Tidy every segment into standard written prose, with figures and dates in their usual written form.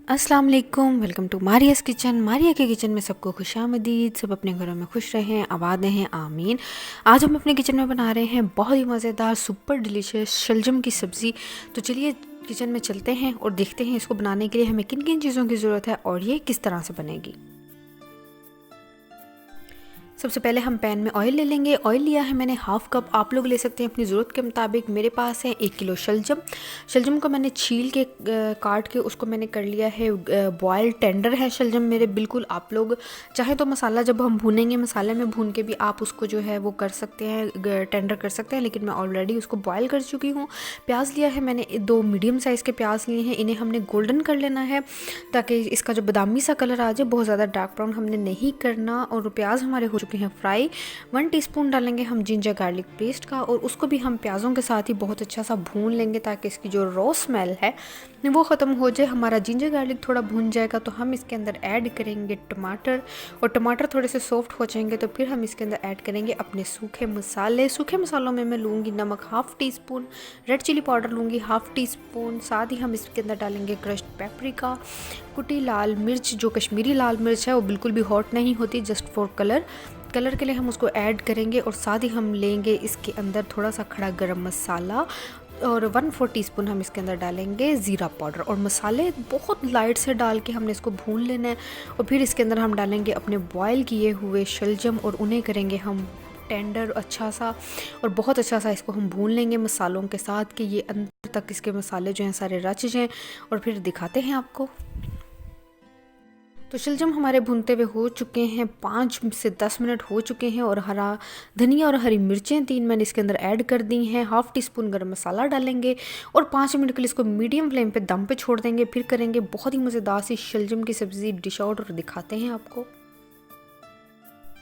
अस्सलाम वालेकुम, welcome to मारियाज़ kitchen. Maria के किचन में सबको खुशामदीद। सब अपने घरों में खुश रहें, आबाद रहें, आमीन। आज हम अपने किचन में बना रहे हैं बहुत ही मज़ेदार सुपर डिलीशियस शलजम की सब्ज़ी। तो चलिए किचन में चलते हैं और देखते हैं इसको बनाने के लिए हमें किन किन चीज़ों की ज़रूरत है और ये किस तरह से बनेगी। सबसे पहले हम पैन में ऑयल ले लेंगे। ऑयल लिया है मैंने हाफ़ कप, आप लोग ले सकते हैं अपनी ज़रूरत के मुताबिक। मेरे पास है 1 किलो शलजम। शलजम को मैंने छील के काट के उसको मैंने कर लिया है बॉयल। टेंडर है शलजम मेरे बिल्कुल। आप लोग चाहे तो मसाला जब हम भूनेंगे मसाले में भून के भी आप उसको जो है वो कर सकते हैं, टेंडर कर सकते हैं, लेकिन मैं ऑलरेडी उसको बॉयल कर चुकी हूँ। प्याज लिया है मैंने, 2 मीडियम साइज़ के प्याज लिए हैं। इन्हें हमने गोल्डन कर लेना है ताकि इसका जो बादामी सा कलर आ जाए। बहुत ज़्यादा डार्क ब्राउन हमने नहीं करना। और प्याज हमारे हो चुके हैं फ्राई। 1 टीस्पून डालेंगे हम जिंजर गार्लिक पेस्ट का और उसको भी हम प्याज़ों के साथ ही बहुत अच्छा सा भून लेंगे ताकि इसकी जो रॉ स्मेल है वो ख़त्म हो जाए। हमारा जिंजर गार्लिक थोड़ा भून जाएगा तो हम इसके अंदर ऐड करेंगे टमाटर, और टमाटर थोड़े से सॉफ्ट हो जाएंगे तो फिर हम इसके अंदर ऐड करेंगे अपने सूखे मसाले। सूखे मसालों में मैं लूँगी नमक 1/2 टीस्पून, रेड चिली पाउडर लूँगी 1/2 टीस्पून, साथ ही हम इसके अंदर डालेंगे क्रश्ड पेपरिका, कुटी लाल मिर्च, जो कश्मीरी लाल मिर्च है वो बिल्कुल भी हॉट नहीं होती, जस्ट फॉर कलर के लिए हम उसको ऐड करेंगे। और साथ ही हम लेंगे इसके अंदर थोड़ा सा खड़ा गरम मसाला और 1/4 टीस्पून हम इसके अंदर डालेंगे ज़ीरा पाउडर। और मसाले बहुत लाइट से डाल के हमने इसको भून लेना है। और फिर इसके अंदर हम डालेंगे अपने बॉयल किए हुए शलजम और उन्हें करेंगे हम टेंडर अच्छा सा, और बहुत अच्छा सा इसको हम भून लेंगे मसालों के साथ कि ये अंदर तक इसके मसाले जो हैं सारे रच जाएँ। और फिर दिखाते हैं आपको। तो शलजम हमारे भुनते हुए हो चुके हैं, 5 से 10 मिनट हो चुके हैं। और हरा धनिया और हरी मिर्चें 3 मैंने इसके अंदर ऐड कर दी हैं। 1/2 टीस्पून गरम मसाला डालेंगे और 5 मिनट के लिए इसको मीडियम फ्लेम पे दम पे छोड़ देंगे। फिर करेंगे बहुत ही मज़ेदार सी शलजम की सब्ज़ी डिश आउट और दिखाते हैं आपको।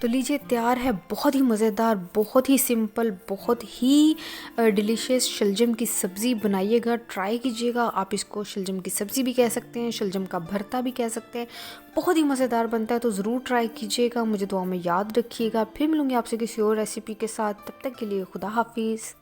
तो लीजिए तैयार है बहुत ही मज़ेदार, बहुत ही सिंपल, बहुत ही डिलीशियस शलजम की सब्ज़ी। बनाइएगा, ट्राई कीजिएगा। आप इसको शलजम की सब्ज़ी भी कह सकते हैं, शलजम का भरता भी कह सकते हैं। बहुत ही मज़ेदार बनता है, तो ज़रूर ट्राई कीजिएगा। मुझे दुआ में याद रखिएगा। फिर मिलूँगी आपसे किसी और रेसिपी के साथ। तब तक के लिए खुदा हाफिज़।